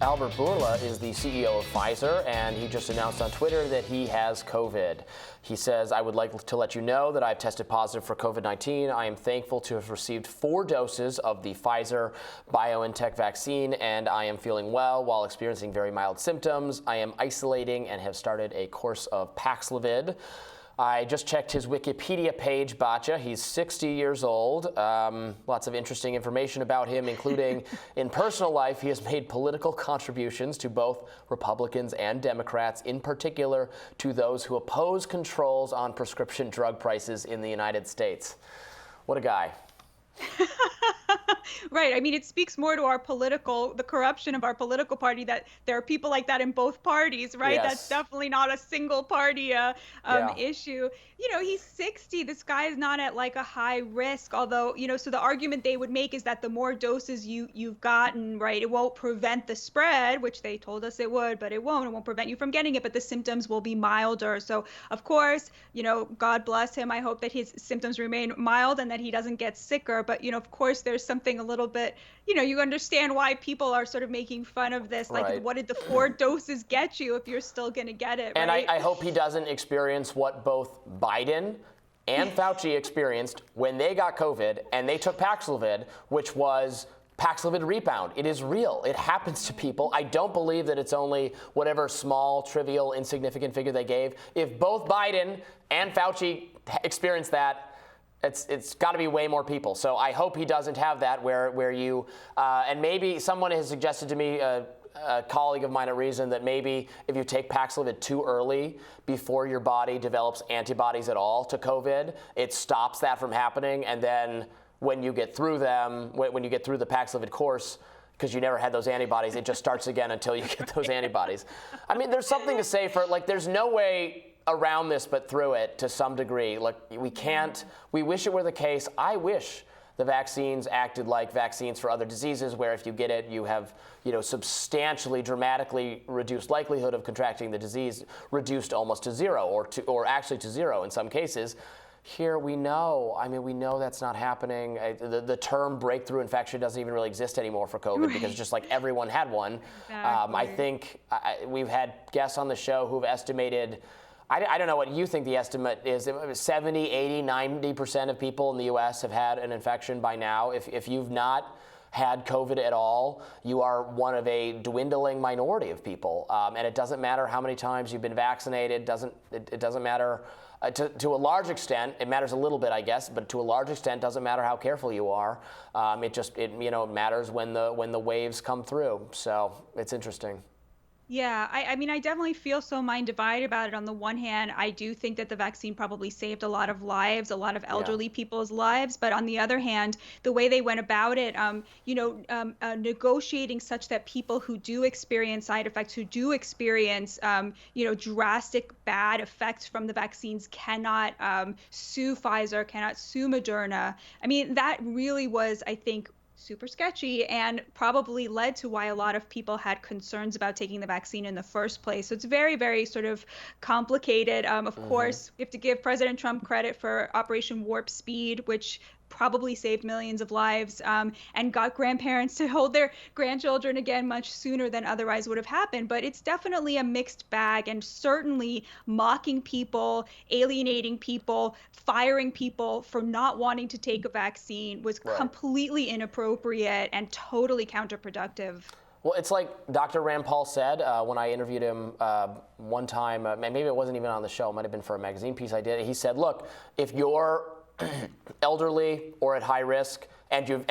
Albert Bourla is the CEO of Pfizer, and he just announced on Twitter that he has COVID. He says, "I would like to let you know that I've tested positive for COVID-19. I am thankful to have received 4 doses of the Pfizer BioNTech vaccine, and I am feeling well while experiencing very mild symptoms. I am isolating and have started a course of Paxlovid." I just checked his Wikipedia page, Batya. He's 60 years old. Lots of interesting information about him, including in personal life, he has made political contributions to both Republicans and Democrats, in particular to those who oppose controls on prescription drug prices in the United States. What a guy. Right. I mean, it speaks more to the corruption of our political party that there are people like that in both parties, right? Yes. That's definitely not a single party issue. He's 60. This guy is not at like a high risk, although, so the argument they would make is that the more doses you've gotten, right, it won't prevent the spread, which they told us it would, but it won't. It won't prevent you from getting it, but the symptoms will be milder. So, of course, God bless him. I hope that his symptoms remain mild and that he doesn't get sicker. But, of course, there's something a little bit, you understand why people are sort of making fun of this. Like, right. What did the 4 doses get you if you're still going to get it? And right? I hope he doesn't experience what both Biden and Fauci experienced when they got COVID and they took Paxlovid, which was Paxlovid Rebound. It is real. It happens to people. I don't believe that it's only whatever small, trivial, insignificant figure they gave. If both Biden and Fauci experienced that, it's got to be way more people. So I hope he doesn't have that where you, and maybe someone has suggested to me, a colleague of mine at Reason, that maybe if you take Paxlovid too early before your body develops antibodies at all to COVID, it stops that from happening. And then when you get through when you get through the Paxlovid course, because you never had those antibodies, it just starts again until you get those antibodies. I mean, there's something to say for, like, there's no way around this but through it to some degree. Like, we wish it were the case. I wish the vaccines acted like vaccines for other diseases, where if you get it, you have, substantially, dramatically reduced likelihood of contracting the disease, reduced almost to zero, or actually to zero in some cases. Here we know that's not happening. The term breakthrough infection doesn't even really exist anymore for COVID, right, because just like everyone had one. Exactly. I think we've had guests on the show who've estimated, I don't know what you think the estimate is, 70, 80, 90% of people in the U.S. have had an infection by now. If you've not had COVID at all, you are one of a dwindling minority of people. And it doesn't matter how many times you've been vaccinated. It doesn't matter. To a large extent, it matters a little bit, I guess, but to a large extent, doesn't matter how careful you are. It matters when the waves come through. So it's interesting. Yeah, I mean, I definitely feel so mind divided about it. On the one hand, I do think that the vaccine probably saved a lot of lives, a lot of elderly people's lives. But on the other hand, the way they went about it, negotiating such that people who do experience side effects, who do experience, drastic bad effects from the vaccines cannot sue Pfizer, cannot sue Moderna. I mean, that really was, I think, super sketchy, and probably led to why a lot of people had concerns about taking the vaccine in the first place. So it's very, very sort of complicated. Of course, we have to give President Trump credit for Operation Warp Speed, which probably saved millions of lives, and got grandparents to hold their grandchildren again much sooner than otherwise would have happened. But it's definitely a mixed bag, and certainly mocking people, alienating people, firing people for not wanting to take a vaccine was completely inappropriate and totally counterproductive. Well, it's like Dr. Rand Paul said when I interviewed him one time, maybe it wasn't even on the show, it might have been for a magazine piece I did. He said, look, if you're elderly or at high risk, and you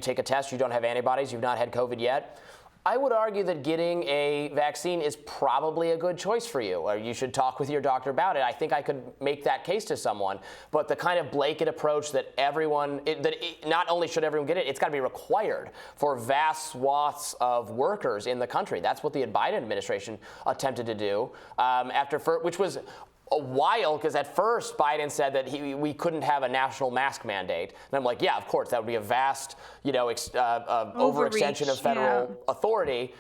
take a test, you don't have antibodies, you've not had COVID yet, I would argue that getting a vaccine is probably a good choice for you, or you should talk with your doctor about it. I think I could make that case to someone, but the kind of blanket approach that not only should everyone get it, it's got to be required for vast swaths of workers in the country. That's what the Biden administration attempted to do, which was a while, because at first Biden said that we couldn't have a national mask mandate. And I'm like, yeah, of course, that would be a vast, overextension of federal authority.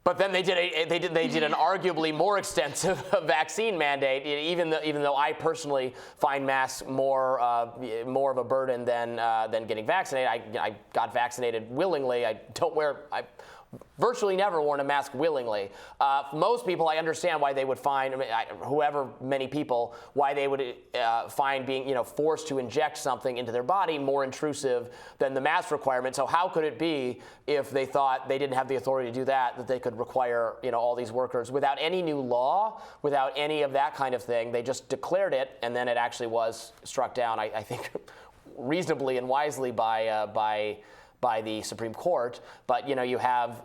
But then they did an arguably more extensive vaccine mandate. Even though I personally find masks more of a burden than getting vaccinated. I got vaccinated willingly. I virtually never worn a mask willingly. Most people, I understand why they would find, many people, why they would find being, forced to inject something into their body more intrusive than the mask requirement. So how could it be, if they thought they didn't have the authority to do that they could require, all these workers without any new law, without any of that kind of thing? They just declared it, and then it actually was struck down, I think, reasonably and wisely by the Supreme Court. But you have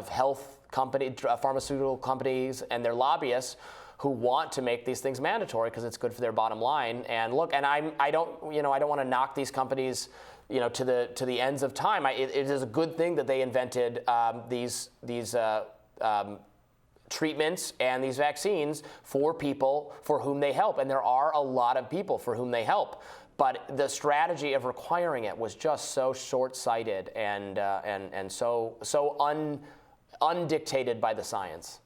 health companies, pharmaceutical companies, and their lobbyists who want to make these things mandatory because it's good for their bottom line. And look, and I don't want to knock these companies to the ends of time. It is a good thing that they invented these treatments and these vaccines for people for whom they help, and there are a lot of people for whom they help. But the strategy of requiring it was just so short-sighted and so undictated by the science.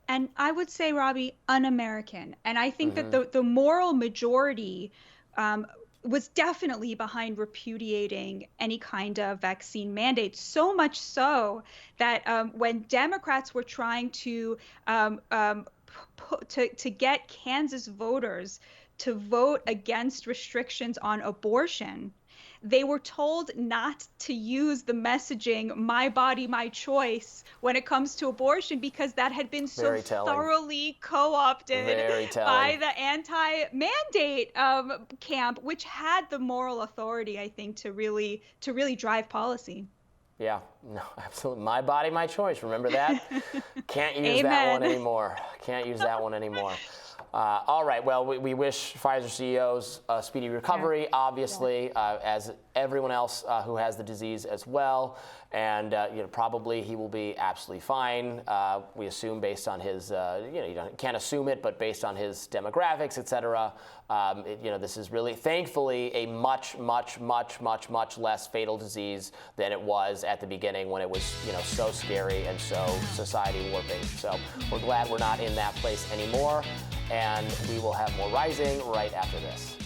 And I would say, Robby, un-American. And I think that the moral majority was definitely behind repudiating any kind of vaccine mandate. So much so that when Democrats were trying to get Kansas voters to vote against restrictions on abortion, they were told not to use the messaging "my body, my choice" when it comes to abortion, because that had been so thoroughly co-opted by the anti-mandate camp, which had the moral authority, I think, to really drive policy. Yeah, no, absolutely. My body, my choice. Remember that? Can't use that one anymore. Can't use that one anymore. All right. Well, we wish Pfizer CEOs a speedy recovery, obviously, as everyone else who has the disease as well. And probably he will be absolutely fine. We assume, based on his, you can't assume it, but based on his demographics, et cetera. This is really, thankfully, a much, much, much, much, much less fatal disease than it was at the beginning, when it was, so scary and so society warping. So we're glad we're not in that place anymore. And we will have more Rising right after this.